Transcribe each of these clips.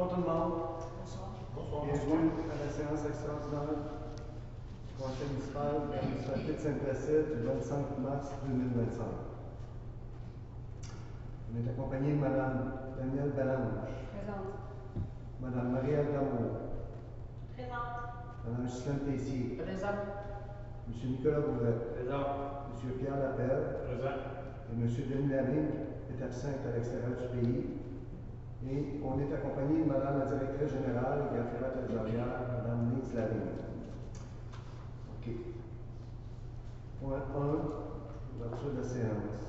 Bonsoir tout le monde. Bonsoir. Bienvenue à la séance extraordinaire du Conseil municipal de la municipalité de Saint-Placide du 25 mars 2025. On est accompagné de Mme Danielle Balange, Présente. Mme Marie-Ève Damour, Présente. Mme Ghislaine Tessier, Présente. M. Nicolas Bourret, Présent. M. Pierre Lapelle Présent. et M. Denis Lavigne est absent à l'extérieur du pays. Et on est accompagné de Mme la directrice générale et grand-firmat trésorière, Mme Lise Lavigne. OK. Point 1, ouverture de la séance.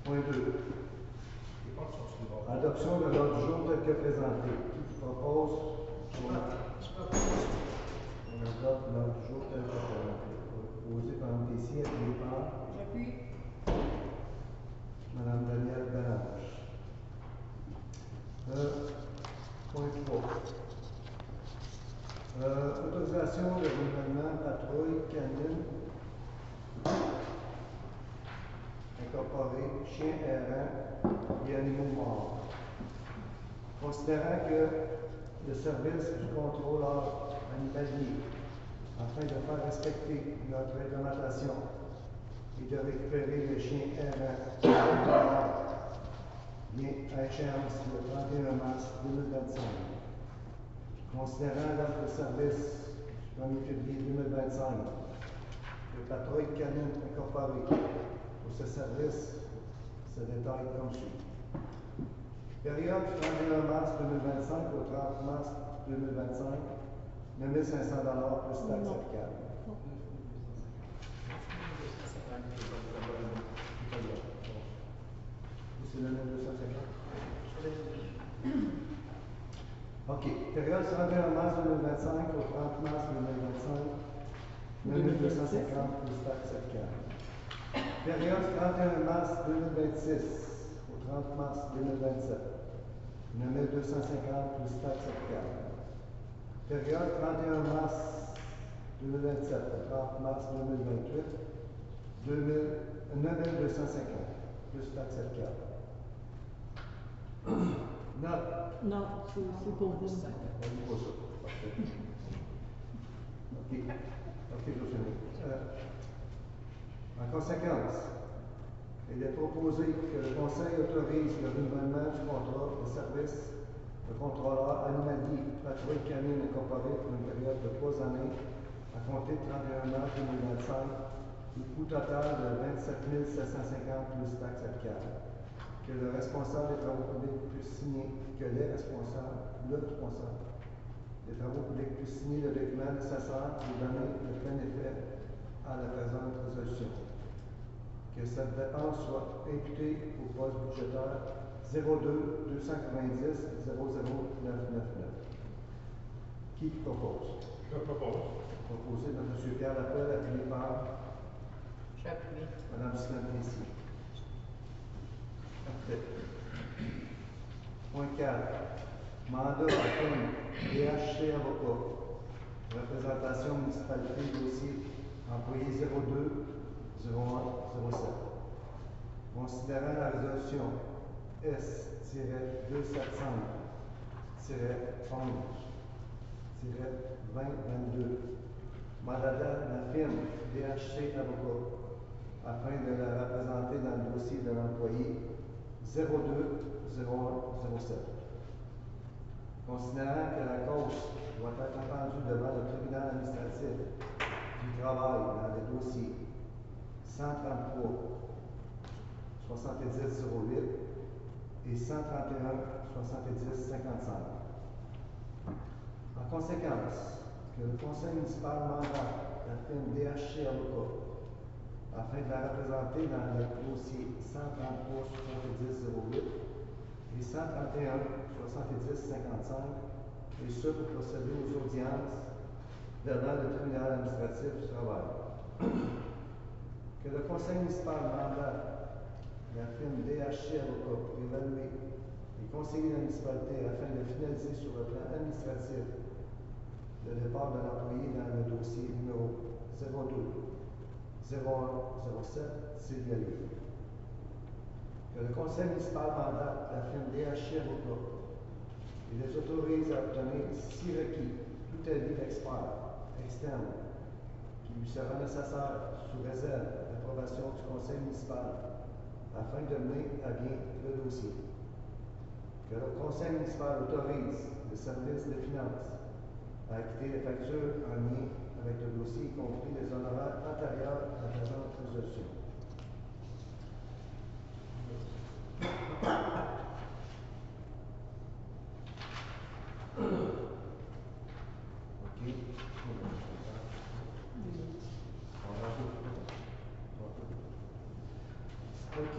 Point 2, Les portes sont sur le bord. adoption de l'ordre du jour tel que présenté. Qui propose? On adopte l'ordre du jour tel que présenté. Proposé par Mme Tessier, appuyé par J'appuie. Mme Danielle Balange. Point 3. Autorisation de renouvellement patrouille canine incorporée, chiens errants et animaux morts. Considérant que le service du contrôleur animalier, afin de faire respecter notre réglementation et de récupérer les chiens errants vient à échéance le 31 mars 2025. Considérant l'offre de service du 1er février 2025 de patrouille canine incorporée pour ce service se détaille comme suit. Période du 31 mars 2025 au 30 mars 2025, 9 500 plus taxes applicables. C'est le 950? OK. Période du 31 mars 2025 au 30 mars 2025, 9250 plus taxes applicables. Période du 31 mars 2026 au 30 mars 2027, 9250 plus taxes applicables. Période 31 mars 2027 au 30 mars 2028, 9250 plus taxes applicables. Note. Non, c'est pour vous. On dit pas ça. Parfait. OK. OK, je finis. En conséquence, il est proposé que le Conseil autorise le renouvellement du contrat de service de contrôleur animalier patrouille canine incorporée pour une période de 3 années à compter de 31 mars 2025, au coût total de 27 750 plus taxes applicables. Que le responsable des travaux publics puisse signer, que le responsable des travaux publics puisse signer le document nécessaire pour donner le plein effet à la présente résolution. Que cette dépense soit imputée au poste budgétaire 02 290 00999. Qui propose? Je propose. Proposé par M. Pierre Lapelle, appuyé par J'appuie. Mme Ghislaine Tessier. Parfait. Point 4. Mandat à firme DHC Avocat. Représentation municipalité dossier employé 02 01 07. Considérant la résolution S-270-11-2022, mandatant la firme DHC Avocat afin de la représenter dans le dossier de l'employé 02-01-07. Considérant que la cause doit être entendue devant le tribunal administratif du travail dans les dossiers 133 7008 et 131 7055. En conséquence, que le Conseil municipal mandate la firme DHC Avocat afin de la représenter dans les dossiers 133 7008 et 131 7055, et ce pour procéder aux audiences devant le tribunal administratif du travail. Que le Conseil municipal mandate la firme DHC Avocat pour évaluer et conseiller la municipalité afin de finaliser sur le plan administratif le départ de l'employé dans le dossier numéro 02 0107 Sylvia Lee. Que le Conseil municipal mandate la firme DHC Avocat et les autorise à obtenir, si requis, tout avis d'expert externe qui lui sera nécessaire sous réserve d'approbation du conseil municipal afin de mener à bien le dossier. Que le conseil municipal autorise le service des finances à acquitter les factures en lien avec le dossier, y compris les honoraires antérieurs à la présente résolution. OK. OK.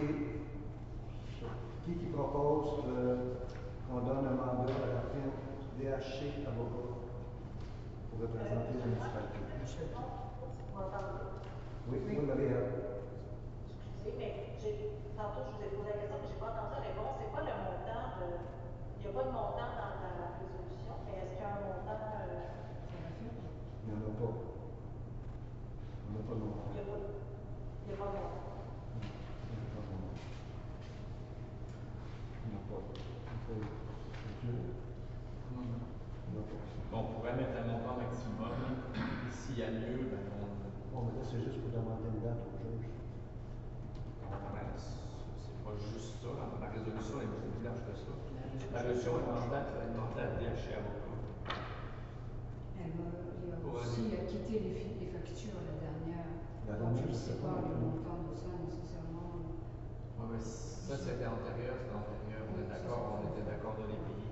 Qui propose qu'on donne un mandat à la firme DHC Avocat pour représenter la municipalité? Monsieur le vous m'entendez? Oui, oui, Maria. Excusez, mais tantôt, je vous ai posé la question, mais je n'ai pas entendu la réponse. C'est quoi le montant de. Il n'y a pas de montant dans la résolution, mais est-ce qu'il y a un montant Il n'y en a pas. Il n'y en a pas de montant. Il n'y a pas de montant. Il n'y en a pas de montant. Il n'y en a pas. On pourrait mettre un montant maximum. S'il y a mieux, ben Bon, mais là, c'est juste pour demander une date au juge. c'est pas juste ça. La résolution est beaucoup plus large que ça. La résolution est demandée à DHC Avocat. Elle a aussi quitté les factures la dernière. La Donc, dernière, je ne je sais sais pas. pas le montant de ça nécessairement. Ouais, mais ça, c'était antérieur. On est d'accord, on était d'accord de les payer.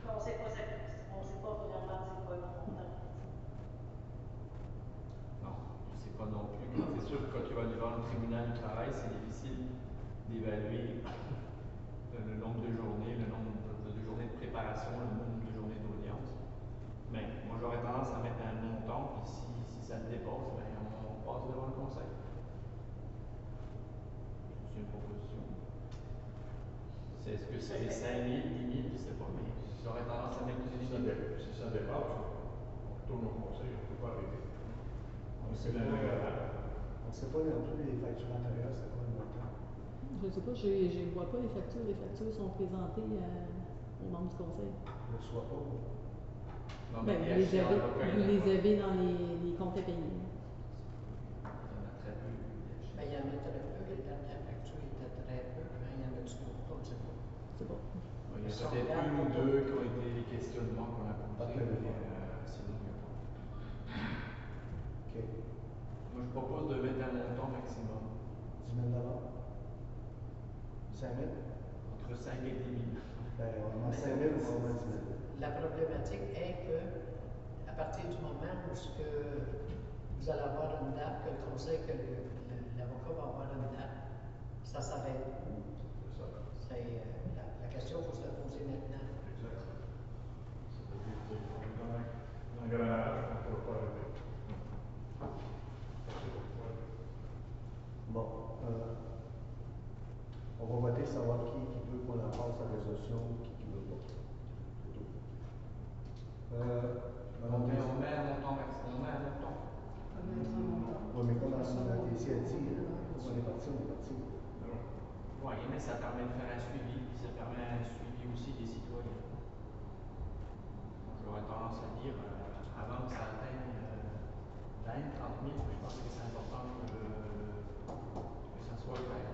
On ne sait pas vraiment c'est quoi le montant. Non, je ne sais pas non plus. C'est sûr que quand tu vas devant le tribunal du travail, c'est difficile d'évaluer le nombre de journées, le nombre de journées de préparation, le nombre de journées d'audience. Mais moi, j'aurais tendance à mettre un montant, puis si ça le dépasse, ben, on passe devant le conseil. C'est une proposition. Est-ce que c'est 5 000, 10 000, je ne sais pas, mais j'aurais tendance à mettre Si ça dépasse, on retourne au conseil, on ne peut pas arrêter. On ne sait pas non plus les factures antérieures, c'est quoi le montant? Je ne sais pas, je ne vois pas les factures. Les factures sont présentées aux membres du conseil. Je ne reçois pas. Non, Ben, mais vous les avez dans les comptes à payer. Il y en a très peu. Ben, il y en a très peu. Les dernières factures étaient très peu. Hein, il y en a du beaucoup, on ne sait pas. C'est bon. Il y a peut-être une ou deux qui ont été les questionnements qu'on a posés, mais sinon il n'y a pas. OK. Moi, je propose de mettre un montant maximum. 10 000 5 000 Entre 5 et 10 000. Ben, on a 5 000 ou on a 10 000 La problématique est que, à partir du moment où vous allez avoir une date, que le conseil, que l'avocat va avoir une date, ça s'arrête où? C'est la question qu'il faut se la poser maintenant. Exact. Dans l'engrenage, on ne pourra pas arrêter. Bon, on va voter savoir qui veut qu'on la passe la résolution, qui veut pas. C'est tout. On met un montant maximum. On met un montant. On va mettre un montant. Oui, mais comme la DC a dit, on est parti. Oui, mais ça permet de faire un suivi, puis ça permet un suivi aussi des citoyens. J'aurais tendance à dire, avant que ça atteigne 20, 30 000, je pense que c'est important que ça soit clair.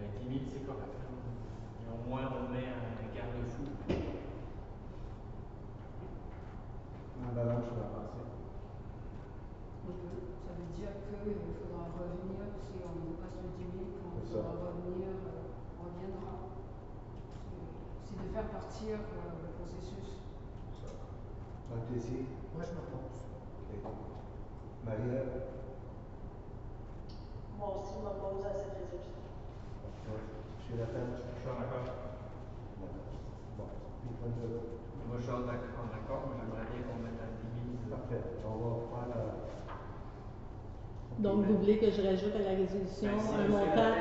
Mais 10 000, c'est correct. Et au moins, on met un garde-fou. En balance, je vais passer. Ça veut dire qu'il faudra revenir, si on passe le 10 000, on faudra revenir, on reviendra. C'est de faire partir le processus. Donc, ici. Moi, je m'oppose. OK. Maria. Moi aussi, je m'oppose à cette résolution. Oui. Monsieur Lapin. Je suis en accord. D'accord. Bon. Puis, point de vue. Moi, je suis en accord, mais j'aimerais bien qu'on mette un 10 000. Parfait. On va faire la. Donc, vous voulez que je rajoute à la résolution un montant,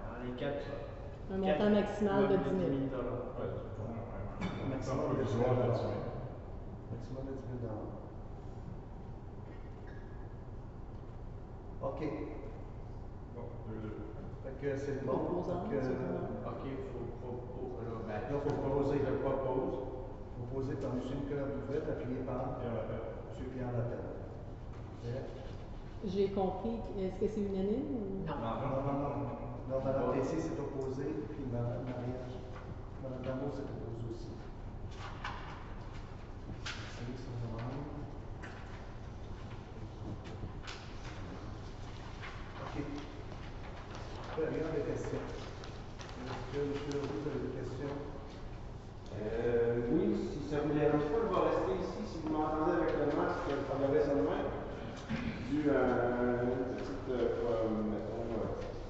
Dans les 4, un montant maximal de 10 000. Maximum de 10 000 Maximum de 10 000 OK. Bon, 2-2. Fait que c'est bon. Proposant, Fait que, c'est bon. OK, il faut là, faut proposer. Je propose. Proposé par M. Nicolas Bouvette, appuyé par Pierre Lapelle. M. Pierre Lapelle. Ok? J'ai compris. Est-ce que c'est unanime ou... Non. Non, Mme Tessier s'est opposée, puis Mme Dameau s'est opposée aussi. C'est son demande. OK. Très bien, des questions. Est-ce que, M. Leroux, vous avez des questions? Oui, si ça vous dérange pas, je vais rester ici. Si vous m'entendez avec le masque, je prendrai ça de même. Dû à une petite,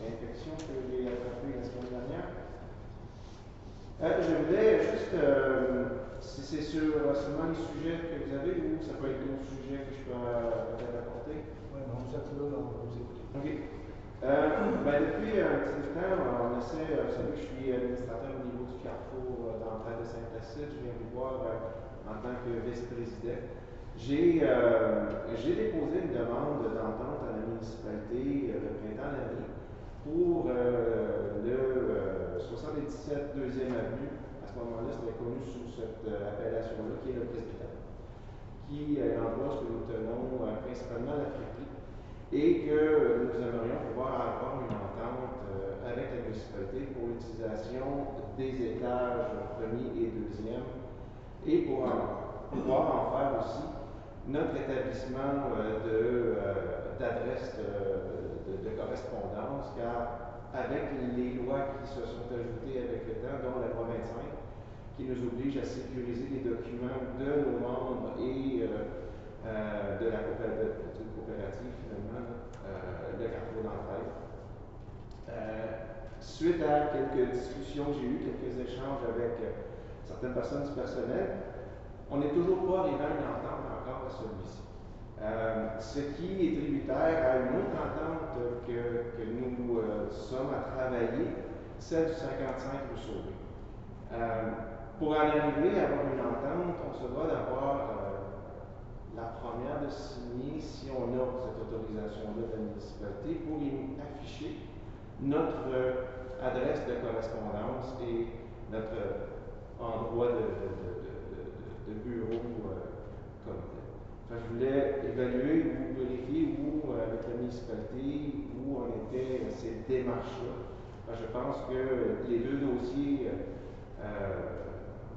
infection que j'ai attrapée la semaine dernière. Je voulais juste, si c'est sur seulement les sujets que vous avez ou ça peut être d'autres sujets que je peux peut-être apporter. Oui, non, vous êtes là, on va vous écouter. OK. Depuis un petit temps, on essaie, vous savez que je suis administrateur au niveau du carrefour d'entrée de Saint-Placide. Je viens vous voir en tant que vice-président. J'ai déposé une demande d'entente à la municipalité le printemps dernier pour le 77 2e avenue. À ce moment-là, c'était connu sous cette appellation-là, qui est le presbytère, qui est l'endroit où nous tenons principalement la friperie, et que nous aimerions pouvoir avoir une entente avec la municipalité pour l'utilisation des étages premier et deuxième, et pour pouvoir en faire aussi notre établissement d'adresse de correspondance, car avec les lois qui se sont ajoutées avec le temps, dont la loi 25, qui nous oblige à sécuriser les documents de nos membres et de la coopérative, finalement, le carrefour d'entraide. Suite à quelques discussions que j'ai eues, quelques échanges avec certaines personnes du personnel, on n'est toujours pas arrivé à une entente encore à celui-ci. Ce qui est tributaire à une autre entente que nous sommes à travailler, celle du 55 rue Sauvé. Pour en arriver à avoir une entente, on se doit d'avoir la première de signer, si on a cette autorisation-là de la municipalité, pour y afficher notre adresse de correspondance et notre endroit de bureau comme tel. Enfin, je voulais évaluer ou vérifier où, avec la municipalité, où en étaient ces démarches-là. Enfin, je pense que les deux dossiers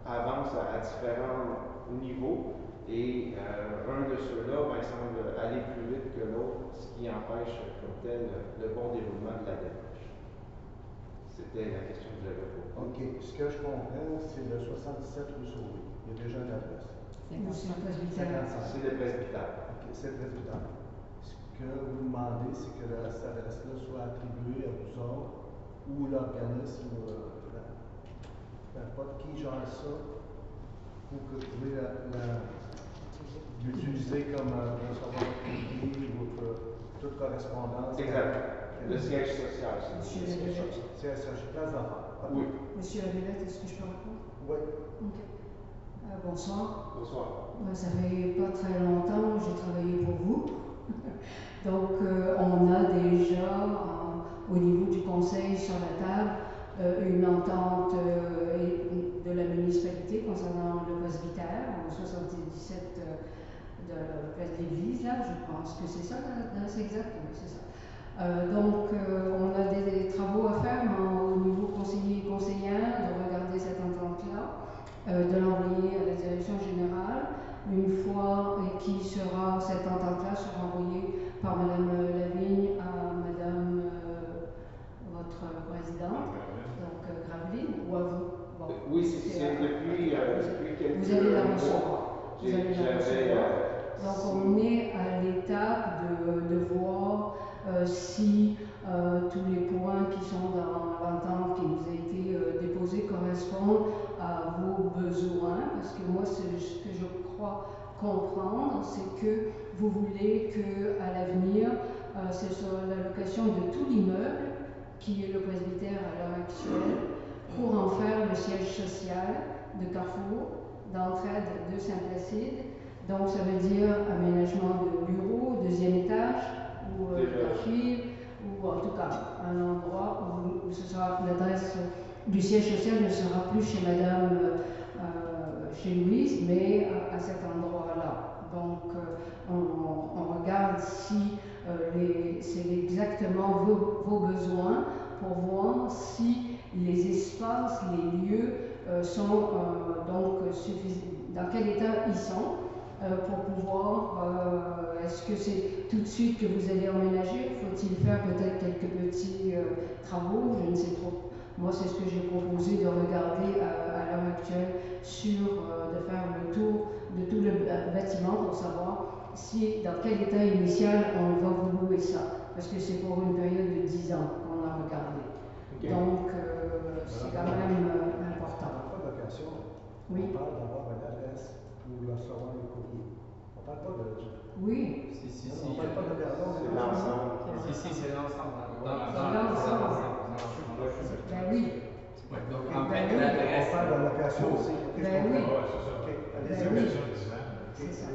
avancent à différents niveaux et un de ceux-là semble aller plus vite que l'autre, ce qui empêche comme tel le bon déroulement de la démarche. C'était la question que j'avais pour vous. OK. Ce que je comprends, c'est le 77 rue Sauvé. Il y a déjà une adresse. C'est le presbytère. 55. C'est le presbytère. OK, c'est le presbytère. Ce que vous demandez, c'est que cette adresse-là soit attribuée à vous autres ou l'organisme, n'importe qui gère ça, pour que vous pouvez l'utiliser comme recevoir toute correspondance. Exact. Le siège social, c'est Monsieur le siège Lavillette. social. C'est place d'affaires. Oui. Monsieur Lavillette, est-ce que je peux répondre? Oui. Ok. Bonsoir. Bonsoir. Ça fait pas très longtemps que j'ai travaillé pour vous. Donc, on a déjà, au niveau du conseil sur la table, une entente de la municipalité concernant le presbytère, en 77 de Place d'Église, là, je pense que c'est ça, c'est exact, oui, c'est ça. Donc, on a des travaux à faire au niveau conseiller et conseillère, de regarder cette entente-là, de l'envoyer à la direction générale. Une fois cette entente-là sera envoyée par Mme Lavigne à Mme votre présidente, donc Graveline, ou à vous. Bon, oui, c'est depuis quelques vous allez la mois. recevoir. Vous allez la recevoir. Donc on est à l'étape de voir si tous les points qui sont dans l'entente qui nous a été déposée correspondent à vos besoins, parce que moi, ce que je crois comprendre, c'est que vous voulez qu'à l'avenir, ce soit l'allocation de tout l'immeuble, qui est le presbytère à l'heure actuelle, pour en faire le siège social de Carrefour, d'entraide de Saint-Placide. Donc ça veut dire aménagement de bureaux, deuxième étage, ou d'archives, ou en tout cas un endroit où ce sera l'adresse du siège social ne sera plus chez Madame, chez Louise, mais à cet endroit-là. Donc on regarde si c'est exactement vos besoins pour voir si les espaces, les lieux sont donc suffisants, dans quel état ils sont. Pour pouvoir, est-ce que c'est tout de suite que vous allez emménager? Faut-il faire peut-être quelques petits travaux? Je ne sais trop. Moi, c'est ce que j'ai proposé de regarder à l'heure actuelle de faire le tour de tout le bâtiment pour savoir dans quel état initial on va vous louer ça. Parce que c'est pour une période de 10 ans qu'on a regardé. Okay. Donc, c'est quand même important. Pas de location. Oui. On parle d'avoir une adresse pour recevoir le courrier. On ne parle pas de. Oui. On ne parle pas de pardon. C'est l'ensemble. C'est l'ensemble. Ben oui. Donc, en fait, l'adresse. On parle de location aussi. Ben oui. Allez-y, c'est ça.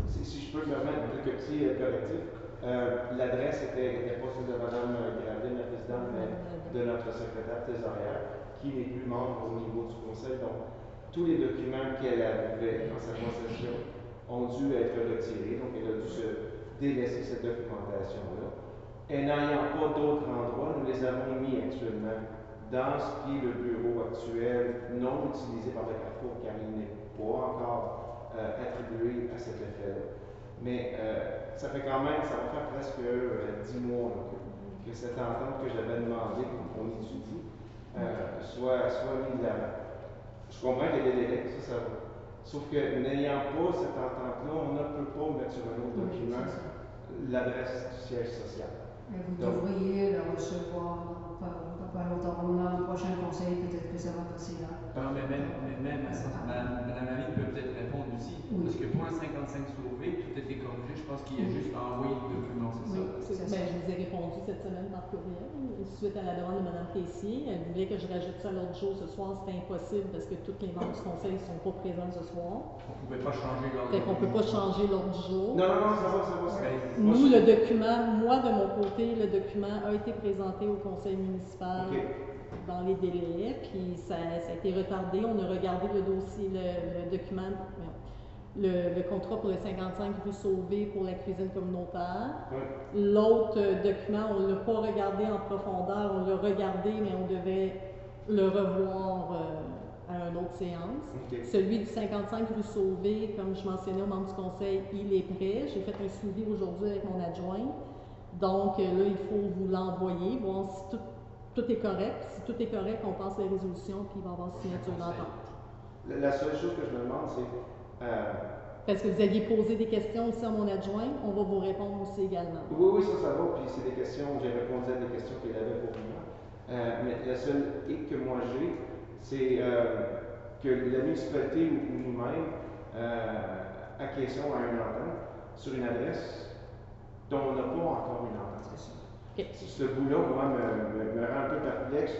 Si je peux me permettre quelques petits correctifs. L'adresse était pas celle de Mme Gravine, la présidente, mais de notre secrétaire trésorière, qui n'est plus membre au niveau du conseil. Donc, tous les documents qu'elle avait dans sa possession ont dû être retirés. Donc, elle a dû se délaisser cette documentation-là. Et n'ayant pas d'autres endroits, nous les avons mis actuellement dans ce qui est le bureau actuel, non utilisé par le Carrefour, car il n'est pas encore attribué à cet effet-là. Mais ça fait quand même, ça va faire presque 10 mois là, que cette entente que j'avais demandé qu'on étudie soit mise de l'avant. Je comprends qu'il y a des délais, ça va. Sauf que n'ayant pas cette entente-là, on ne peut pas mettre sur un autre document l'adresse du siège social. Mais vous devriez la recevoir pas longtemps. On a un prochain conseil, peut-être que ça va passer là. Non, mais même Madame Lamine peut peut-être répondre aussi. Oui. Parce que pour le 55 sauvé, tout était corrigé. Je pense qu'il y a juste envoyé le document, c'est ça? Je vous ai répondu cette semaine par courriel, suite à la demande de Mme Tessier. Elle voulait que je rajoute ça l'autre jour. Ce soir, c'était impossible parce que tous les membres du conseil ne sont pas présents ce soir. On ne pouvait pas changer l'ordre. Fait qu'on ne peut pas changer l'ordre du jour. Non, ça va. Nous, le document, moi de mon côté, le document a été présenté au conseil municipal dans les délais, puis ça a été retardé. On a regardé le dossier, le document, le contrat pour le 55 rue Sauvé pour la cuisine communautaire. L'autre document, on ne l'a pas regardé en profondeur, on l'a regardé, mais on devait le revoir à une autre séance. Celui du 55 rue Sauvé, comme je mentionnais aux membres du conseil, il est prêt. J'ai fait un suivi aujourd'hui avec mon adjoint. Donc là, il faut vous l'envoyer, voir si tout est correct. Si tout est correct, on passe les résolutions, puis il va y avoir signature d'entente. La seule chose que je me demande, c'est... Parce que vous aviez posé des questions aussi à mon adjoint, on va vous répondre aussi également. Oui, ça va, puis c'est des questions, j'ai répondu à des questions qu'il avait pour moi. Mais la seule hic que moi j'ai, c'est que la municipalité ou nous-mêmes acquiesçons à une entente sur une adresse dont on n'a pas encore une entente. Ce bout-là, moi, me rend un peu perplexe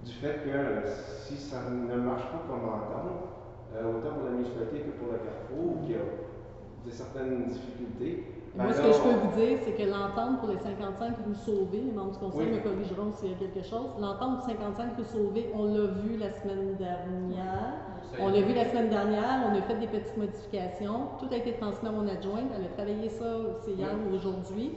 du fait que si ça ne marche pas comme entente, autant pour la municipalité que pour le Carrefour, qu'il y a certaines difficultés. Moi, ce que je peux vous dire, c'est que l'entente pour les 55 rue Sauvé, les membres du conseil me corrigeront s'il y a quelque chose. L'entente du 55 rue Sauvé, on l'a vu la semaine dernière. On a fait des petites modifications. Tout a été transmis à mon adjointe. Elle a travaillé ça, c'est hier ou aujourd'hui.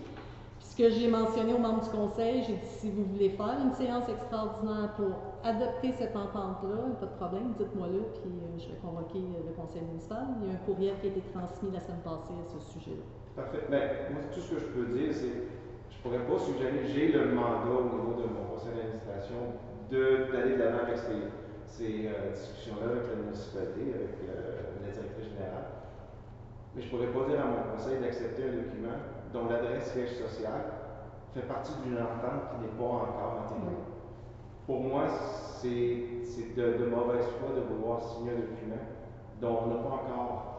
Puis ce que j'ai mentionné aux membres du conseil, j'ai dit si vous voulez faire une séance extraordinaire pour adopter cette entente-là, pas de problème, dites-moi là, puis je vais convoquer le conseil municipal. Il y a un courriel qui a été transmis la semaine passée à ce sujet-là. Parfait. Moi, tout ce que je peux dire, c'est je ne pourrais pas suggérer, j'ai le mandat au niveau de mon conseil d'administration d'aller de l'avant avec ces discussions-là avec la municipalité, avec la directrice générale. Mais je ne pourrais pas dire à mon conseil d'accepter un document dont l'adresse siège social fait partie d'une entente qui n'est pas encore matérielle. Pour moi, c'est de mauvaise foi de vouloir signer un document dont on n'a pas encore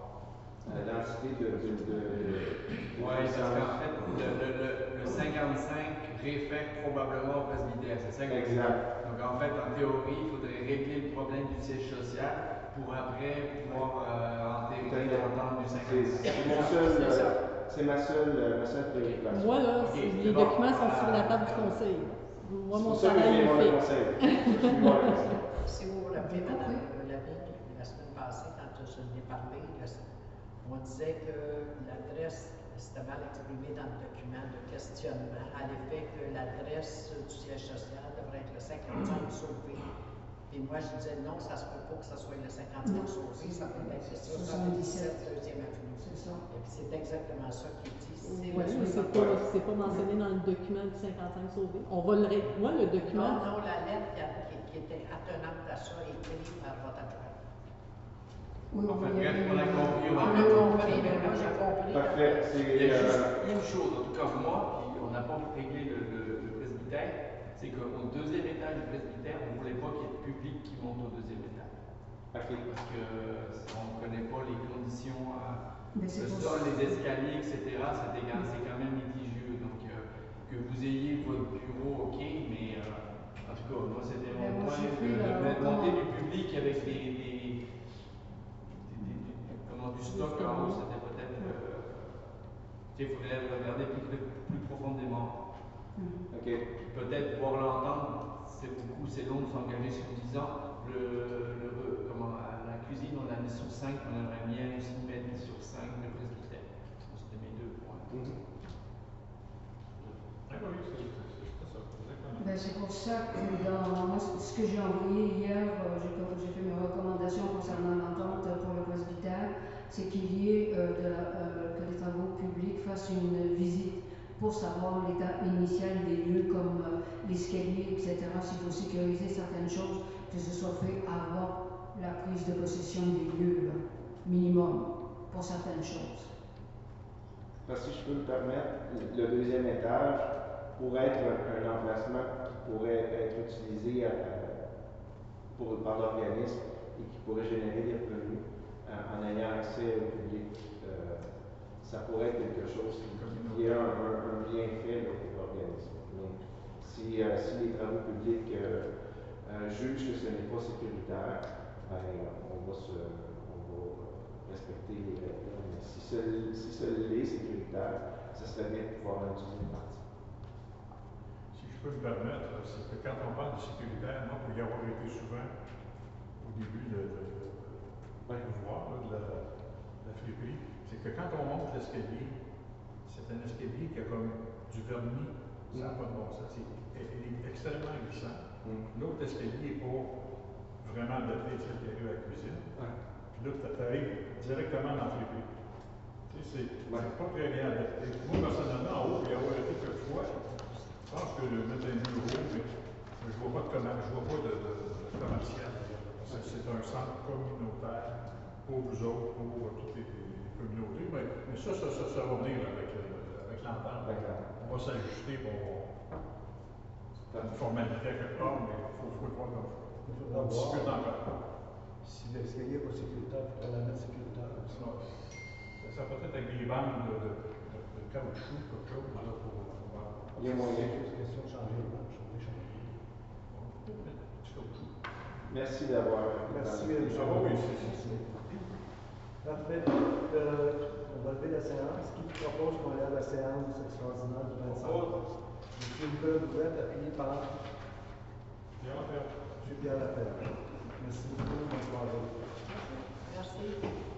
l'entité de oui, parce qu'en fait, le 55 réfère probablement au presbytère, c'est ça que exact. Donc en fait, en théorie, il faudrait régler le problème du siège social pour après pouvoir enterrer l'entente du 55. C'est mon seul... c'est ma seule préoccupation. Moi, là, Ok, les c'est bon. documents sont sur la table du conseil. Moi, mon C'est pour ça que je travail viens est voir le fait. conseil. C'est pour ça que je suis voir le conseil. Si vous vous rappelez, Madame Lavigne, la semaine passée, quand je n'ai parlé, on disait que l'adresse, c'était mal exprimé dans le document de questionnement, à l'effet que l'adresse du siège social devrait être le 55 Sauvé. Et moi, je disais non, ça se peut pas que ça soit le 55 Sauvé, ça peut être le 77 2e avenue. C'est ça. Et puis c'est exactement ça qui est dit. Oui, mais c'est pas mentionné dans le document du 55 Sauvé. On va le moi, le document. Non, la lettre qui était attenante à ça est écrite par votre adjoint. Oui, Enfin, il y bref, avait- on a compris, on a On a compris, mais moi j'ai compris. Parfait. Il y a juste une chose, en tout cas moi, puis on n'a pas réglé le presbytère, c'est qu'au deuxième étage du presbytère, on ne voulait pas qu'il y ait de public qui monte au deuxième étage. OK. Parce qu'on ne connaît pas les conditions, Mais le c'est pour sol, ça. les escaliers, etc. C'est quand même litigieux. Donc, que vous ayez votre bureau, ok, mais en tout cas, moi, c'était Mais mon moi, point j'ai fait de la mettre monter recommande. du public avec du stock en haut, c'était peut-être. Il faudrait regarder plus profondément. OK. Peut-être pouvoir l'entendre, c'est long de s'engager sur 10 ans. La cuisine, on l'a mis sur 5, on aimerait bien aussi mettre sur 5 le presbytère. C'était mes 2 points. Ah oui, c'est ça, exactement. Ben, c'est pour ça que dans moi, ce que j'ai envoyé hier, j'ai fait mes recommandations concernant l'entente pour le presbytère, c'est qu'il y ait que les travaux publics fassent une visite pour savoir l'état initial des lieux comme l'escalier, etc. S'il faut sécuriser certaines choses, que ce soit fait avant la prise de possession des lieux, là, minimum, pour certaines choses. Parce que si je peux me permettre, le deuxième étage pourrait être un emplacement qui pourrait être utilisé par l'organisme et qui pourrait générer des revenus en ayant accès au public. Ça pourrait être quelque chose qui est un bienfait là, pour l'organisme. Donc, si les travaux publics jugent que ce n'est pas sécuritaire, ben, on va respecter les règles. Mais si ce l'est sécuritaire, ça serait bien de pouvoir en utiliser une partie. Si je peux me permettre, c'est que quand on parle de sécuritaire, moi, pour y avoir été souvent au début de voir là, de la friperie, c'est que quand on monte l'escalier, c'est un escalier qui a comme du vernis, ça n'a pas de bon sens. Il est extrêmement glissant. L'autre escalier n'est pas vraiment adapté à qui arrive à la cuisine. Puis là, tu arrives directement dans la friperie. Tu sais, c'est pas très bien adapté. Moi, personnellement, en haut, y avoir été quelques fois, je pense que mettre un bureau, mais je vois pas de commercial. C'est un centre communautaire pour vous autres, pour toutes les communautés. Mais ça va venir avec l'entente. On va s'ajuster pour une formalité quelque part, mais il faut le voir comme ça. On discute encore. Si l'escalier n'est pas sécuritaire, il faudrait la mettre sécuritaire. Ça peut être avec des bandes de caoutchouc, quelque chose, là, pour voir. Il y a moyen. C'est juste question de changer les marches. Merci d'avoir. Merci. Ça va, oui, c'est. Parfait. On va lever la séance. Qui propose qu'on lève la séance extraordinaire du 25? Monsieur Nicolas Bouvette, appuyé par Pierre Lapierre. M. Pierre Lapierre. Merci beaucoup. Bonne soirée. Merci.